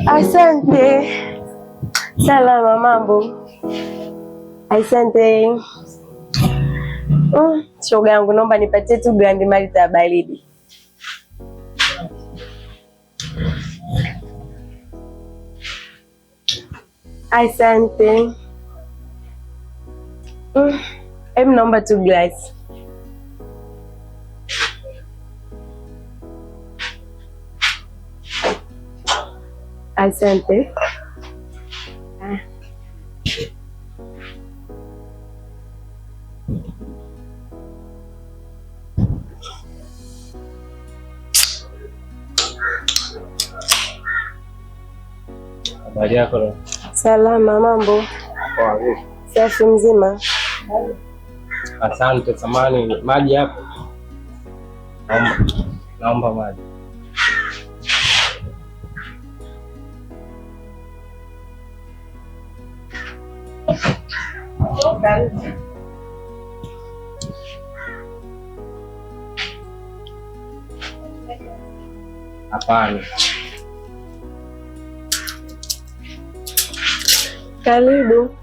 Asante. Salama, mambo? Asante. Shoga yangu, naomba nipatie tu Grand Malta baridi. Asante. Hebu naomba tu glasi. Asante. Habari yako? Salama, mambo? Safi, mzima. Asante. Samani, maji hapo? Naomba maji. Hapana. Karibu.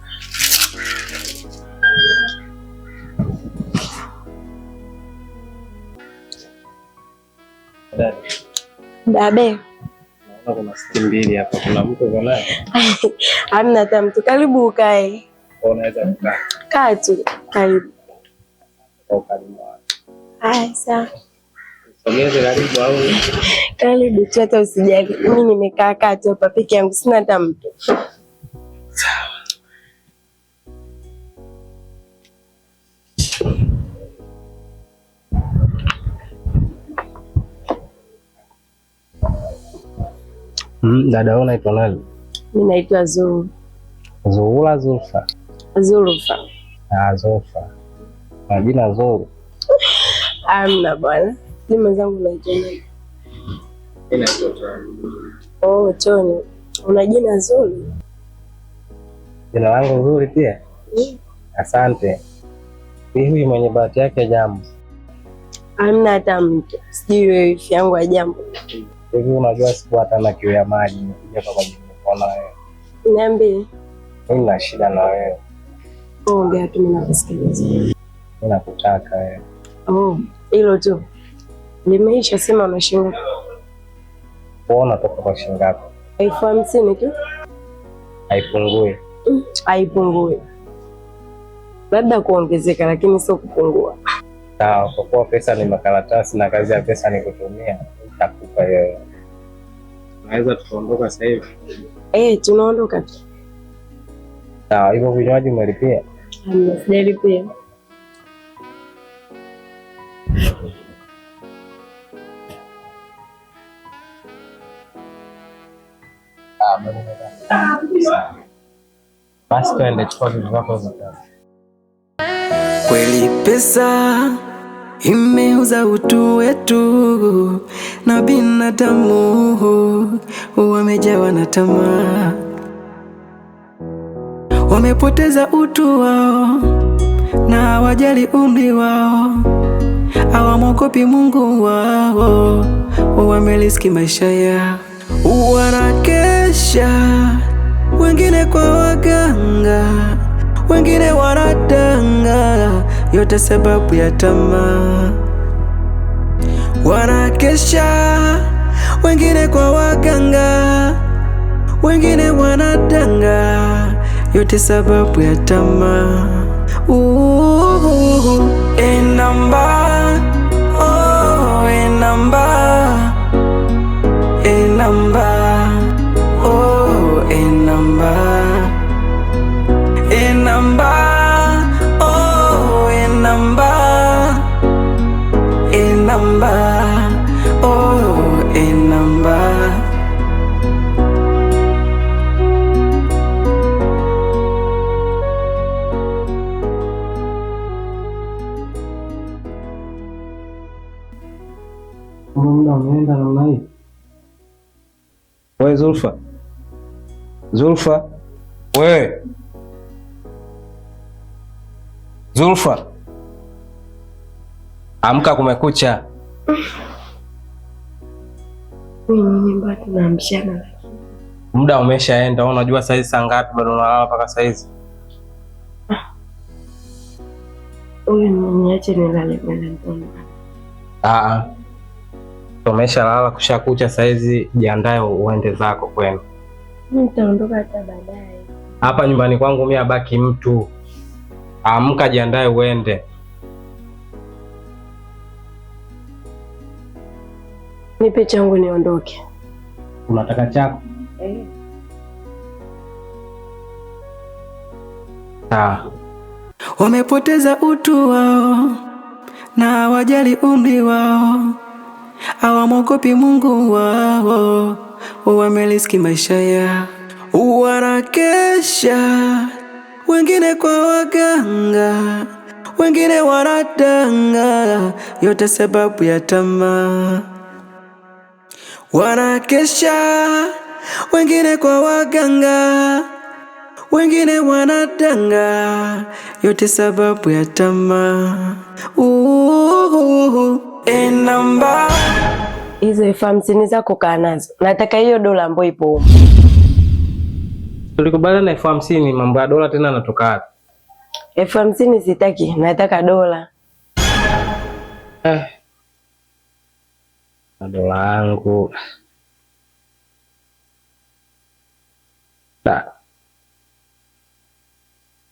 Babe. Naona kuna siti mbili hapa. Kuna mtu uko naye? Hamna hata mtu. Karibu ukae. Unaweza kukaa. Kaa tu. Karibu. Karibu. Sawa. Sogeze karibu au? Karibu tu, hata usijali. Mimi nimekaa tu hapa peke yangu, sina hata mtu. Sawa. Dada, unaitwa nani? Mimi naitwa Zuru. Zuhura, Zulfa? Zulfa. Zulfa. Majina Zuru. Amna bwana. Ni mwenzangu naitwa nani? Mimi naitwa Tony. Oh, Tony. Una jina zuri? Jina langu zuri pia? Asante. Ni huyu mwenye bahati yake jambo. Amna hata mtu. Sijui wewe wifi yangu wa jambo. Hivi unajua siku hata na kiu ya maji nimekuja kwa sababu niko na wewe. Niambie. Mimi na shida na wewe. Ongea tu, mimi nakusikiliza. Mimi nakutaka wewe. Oh, hilo tu. Limeisha, sema unashinga. Uona toka kwa shilingi ngapi? 50 tu. Haipungue. Haipungue. Labda kuongezeka lakini sio kupungua. Sawa, kwa kuwa pesa ni makaratasi na kazi ya pesa ni kutumia, nitakupa wewe. Naweza tukaondoka sasa hivi? Tunaondoka tu. Sawa, hivyo vinywaji umelipia? Sijalipia. Basi twende, chukua vitu vyako vyote. Kweli pesa imeuza utu wetu, na binadamu wamejawa na tamaa, wamepoteza utu wao na hawajali umri wao, hawamwogopi Mungu wao, wameliski maisha yao, wanakesha wengine kwa waganga, wengine wanadanga, yote sababu ya tamaa. Wanakesha wengine kwa waganga, wengine wanadanga, yote sababu ya tamaa. Enamba, oh enamba, enamba, oh enamba, enamba, oh enamba, enamba, oh enamba. Muda umeenda namna hii. Wewe Zulfa. Zulfa. Wewe. Zulfa. Amka, kumekucha. Mimi mbona tunaamshana? Muda umeshaenda. Unajua saa hizi saa ngapi? Bado unalala mpaka saa hizi? Huyu niache nilale mbele mbona? Umeshalala kushakucha saa hizi, jiandae uende zako kwenu. Nitaondoka hata baadaye. Hapa nyumbani kwangu mimi abaki mtu. Amka, jiandae uende. Nipe changu niondoke. Unataka chako? Wamepoteza utu wao na hawajali umri wao, hawamwogopi Mungu wao, wameliski maisha ya wanakesha, wengine kwa waganga, wengine wanadanga, yote sababu ya tamaa. Wanakesha, wengine kwa waganga, wengine wanadanga, yote sababu ya tamaa. Namba hizo 50 zako kaa nazo. Nataka hiyo dola ambayo ipo huko. Tulikubaliana na 50, mambo ya dola tena natoka wapi? 50 sitaki, nataka dola. Na dola yangu.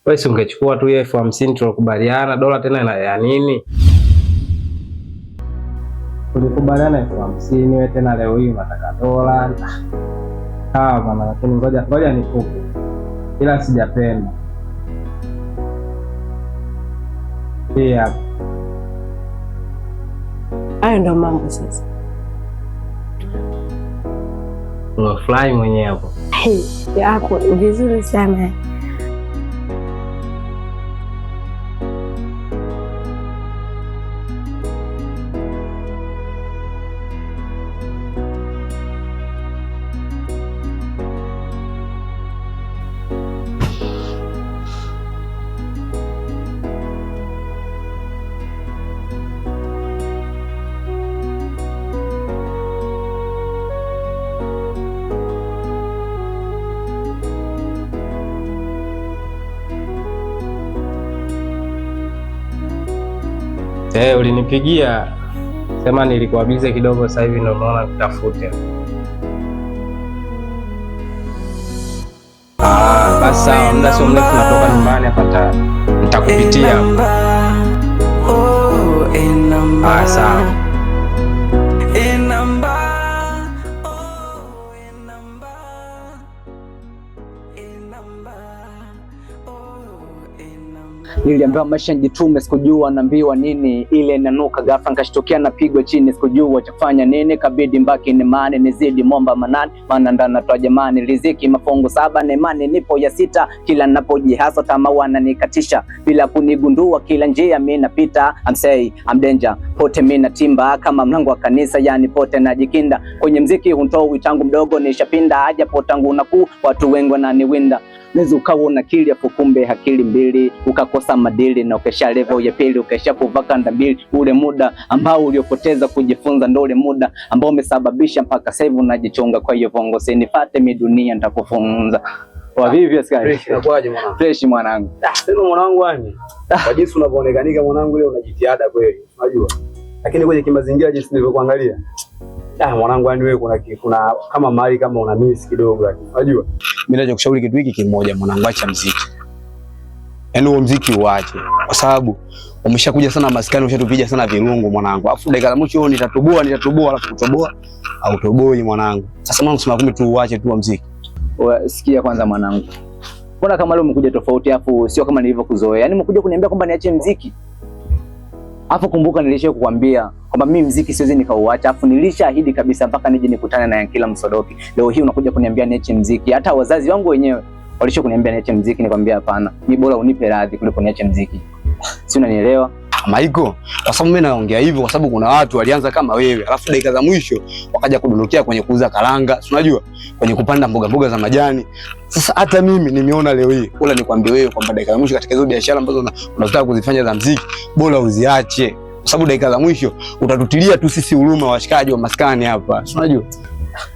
Wewe si ungechukua tu hiyo 50 tulikubaliana, dola tena ya nini? Tulikubaliana 50, wewe tena leo hii unataka dola. Bana, lakini ngoja nikupe. Ila sijapenda. Hayo ndo mambo sasa. Unafly mwenyewe hapo. Hapo vizuri sana. Ulinipigia sema nilikuwa busy kidogo, sasa hivi ndio naona kutafute. Basi muda sio mrefu natoka nyumbani hapa, nitakupitia. Sawa. Niliambiwa maisha njitume, sikujua naambiwa nini, ile nanuka ghafla nikashitokea napigwa chini, sikujua chafanya nini, kabidi mbaki ni imani nizidi momba manani, maana ndana toa jamani riziki mafungu 7 na imani nipo ya 6, kila ninapojihasa tamaa wananikatisha bila kunigundua, kila njia mimi napita, I'm say I'm danger, pote mimi natimba kama mlango wa kanisa, yani pote najikinda kwenye mziki huntoi tangu mdogo nishapinda, haja potangu naku watu wengi wananiwinda. Nezi ukawa na akili ya kumbe akili mbili, ukakosa madili na ukesha level ya pili, ukesha kuvaka ndabili. Ule muda ambao uliopoteza kujifunza ndo ule muda ambao umesababisha mpaka sasa hivi unajichonga. Kwa hiyo vongo senifate mi dunia nitakufunza. Kwa vivyo skari. Inakuaje mwanangu? Fresh mwanangu. Sema mwanangu yani. Kwa jinsi unavyoonekanika mwanangu leo unajitihada kweli. Unajua. Lakini kwenye kimazingira jinsi nilivyokuangalia. Mwanangu yani wewe kuna kama mali kama una miss kidogo yani. Unajua? Mimi naje kushauri kitu hiki kimoja mwanangu, acha muziki. Yaani huo muziki uache. Kwa sababu umeshakuja sana maskani, umeshatupiga sana virungu mwanangu. Alafu dakika za mwisho nitatoboa alafu kutoboa au toboi mwanangu. Sasa mwanangu sema kumbe tu uache tu muziki. Sikia kwanza mwanangu. Mbona kama leo umekuja tofauti afu sio kama nilivyokuzoea. Yaani umekuja kuniambia kwamba niache muziki. Afu kumbuka nilisha kukwambia kwamba mimi muziki siwezi nikauacha, afu nilishaahidi kabisa mpaka nije nikutane na Yankila Msodoki. Leo hii unakuja kuniambia niache muziki. Hata wazazi wangu wenyewe walisha kuniambia niache muziki, nikwambia hapana. Ni bora unipe radhi kuliko niache muziki. Si unanielewa? Maiko, kwa sababu mimi naongea hivyo kwa sababu kuna watu walianza kama wewe, alafu dakika za mwisho wakaja kudondokea kwenye kuuza karanga, si unajua, kwenye kupanda mboga za majani. Sasa hata mimi nimeona leo hii, bora nikwambie wewe kwamba dakika za mwisho katika hizo biashara ambazo unataka kuzifanya za muziki, bora uziache. Kwa sababu dakika za mwisho utatutilia tu sisi huruma washikaji wa maskani hapa, si unajua.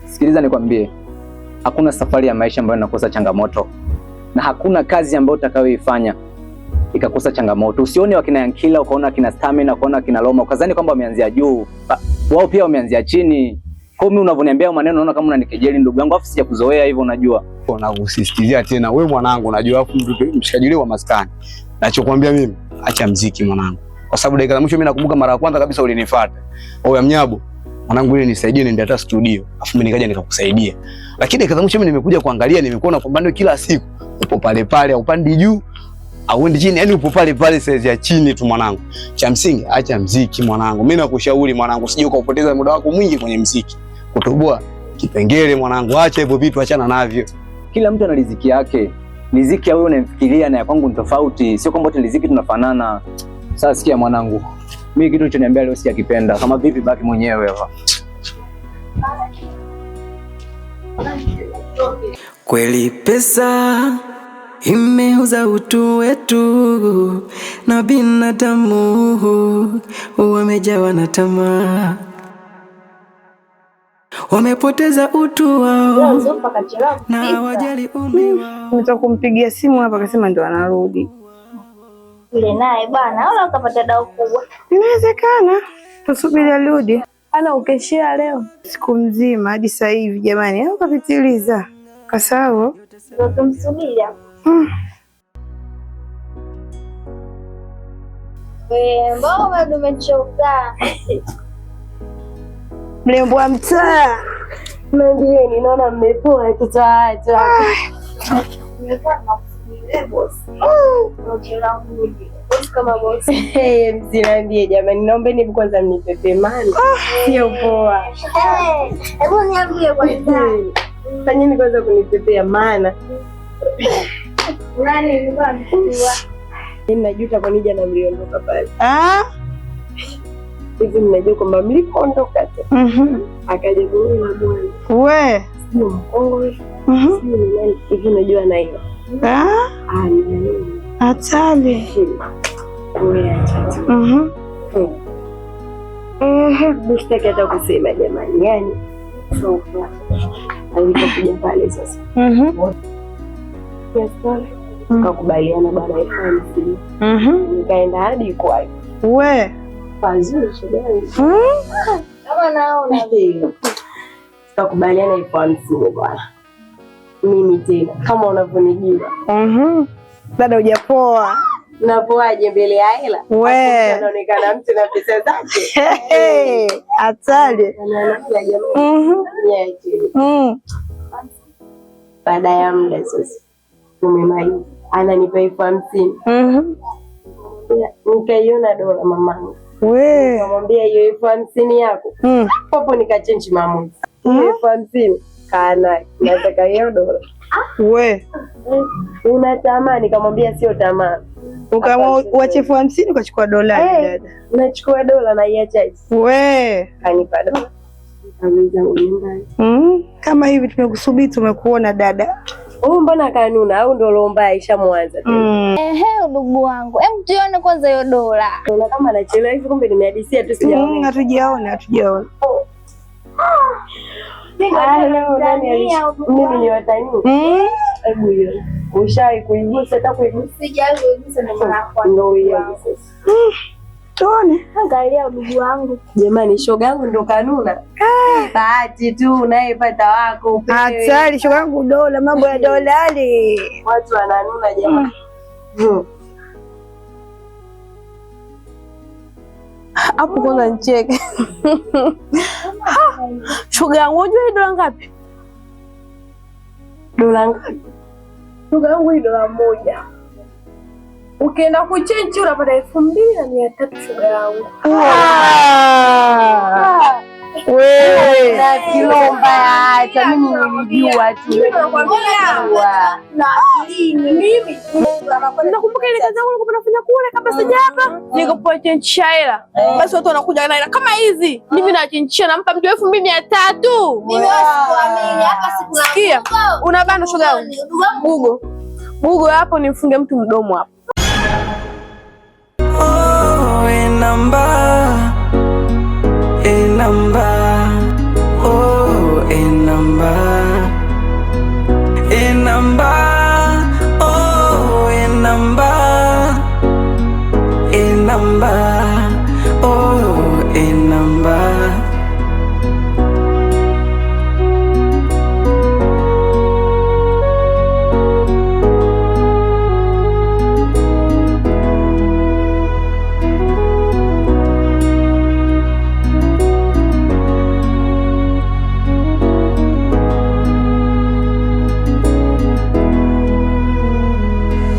Sikiliza nikwambie, hakuna safari ya maisha ambayo inakosa changamoto, na hakuna kazi ambayo utakayoifanya ikakosa changamoto. Usione wakina Yankila ukaona wakina Stamina ukaona wakina Loma ukazani kwamba wameanzia juu, wao pia wameanzia chini. Kwa mimi unavyoniambia maneno naona kama unanikejeli ndugu yangu, afu sijakuzoea hivyo unajua. Nakusisitizia tena wewe mwanangu, unajua afu mshikaji wa maskani. Nachokuambia mimi, acha mziki mwanangu. Kwa sababu dakika za mwisho mimi nakumbuka mara ya kwanza kabisa ulinifuata. Oya Mnyabo, mwanangu ile nisaidie niende hata studio. Afu mimi nikaja nikakusaidia. Lakini dakika za mwisho mimi nimekuja kuangalia, nimekuona kwamba ndio kila siku upo pale pale, upandi juu au uende chini, yani upo pale pale size ya chini tu mwanangu. Cha msingi acha mziki mwanangu. Mimi nakushauri mwanangu, usije ukapoteza muda wako mwingi kwenye mziki. Kutoboa kipengele mwanangu, acha hivyo vitu, achana navyo. Kila mtu ana riziki yake. Riziki ya wewe unamfikiria na ya kwangu ni tofauti. Sio kwamba wote riziki tunafanana. Sasa sikia mwanangu, mimi kitu ulichoniambia leo sijakipenda. Kama vipi baki mwenyewe hapa. Kweli pesa imeuza utu wetu, na binadamu wamejawa na tamaa, wamepoteza utu wao na hawajali umri wao. Nitakumpigia simu hapa akasema ndo anarudi. Ile naye bwana, wala ukapata dau kubwa. Inawezekana. Tusubiri arudi. Ana ukeshea leo siku mzima hadi sasa hivi jamani. Au kapitiliza. Kasahau. Ndio tumsubiri hapo. Mbona bado umechoka? Mlembo wa mtaa. Mwenyewe naona mmepoa kitaacha. Msiniambie jamani, naombeni kwanza mnipepe mani. Sio poa. Hebu niambie kwanza. Fanyeni kwanza kunipepea maana. Nani nilikuwa msiwa? Najuta kwa nini jana mliondoka pale. Hivi mnajua kwamba mlipoondoka tu. Akaja kuona bwana. We. Sio mkongo. Sio nani hivi unajua na hiyo. Hatari. Wewe acha tu. Mshtaki hata kusema jamani, yani sofa alipokuja pale sasa. Yes, kakubaliana bwana elfu. Nikaenda hadi kwa we pazuri shidani. Kama naona kakubaliana elfu 50 bwana. Mimi tena kama unavyonijua. Dada hujapoa. Unapoaje mbele ya hela? We anaonekana mtu na pesa zake. Hatari. Baada ya muda sasa umemaliza, ananipa elfu 50. Nikaiona dola mamangu. We nikamwambia hiyo elfu 50 yako. Hapo nikachange maamuzi. Elfu 50 kana nataka hiyo dola. We unatamani? Nikamwambia sio tamaa. Ukaamua uache elfu 50 ukachukua dola. Dada nachukua dola na iacha. We kanipa dola. Kama hivi tumekusubiri, tumekuona dada. Mbona kanuna au ndo lomba ishamwanza tena? Ndugu wangu, hebu tuone kwanza hiyo dola. Unaona kama anachelewa hivi, kumbe nimehadisia tu sijaona. Hatujaona. Mimi ni watani. Hebu hiyo. Ushai kuigusa hata kuigusa? Sijawahi kuigusa na mara kwanza. Ndio hiyo sasa. Tuone. Angalia ndugu wangu. Jamani, shoga yangu ndo kanuna. Bahati tu unayepata wako. Hatari shoga yangu, dola, mambo ya dolari. Watu wananuna jamani. Hapo kwanza nicheke. Shoga yangu, unajua hii dola ngapi? Dola ngapi? Shoga yangu, hii dola 1. Ukienda kuchenji unapata 2300 shoga yangu. Wewe na kilomba acha mimi nilijua tu. Mimi nakumbuka ile kazi yangu nilikuwa nafanya kule kabla sija hapa. Nikapoa chenji hela. Basi watu wanakuja na hela kama hizi. Mimi na chenji nampa mtu 2300. Mimi wasikuamini hapa sikuna. Sikia, unabana shoga yangu. Bugo hapo nimfunge mtu mdomo hapo. Namba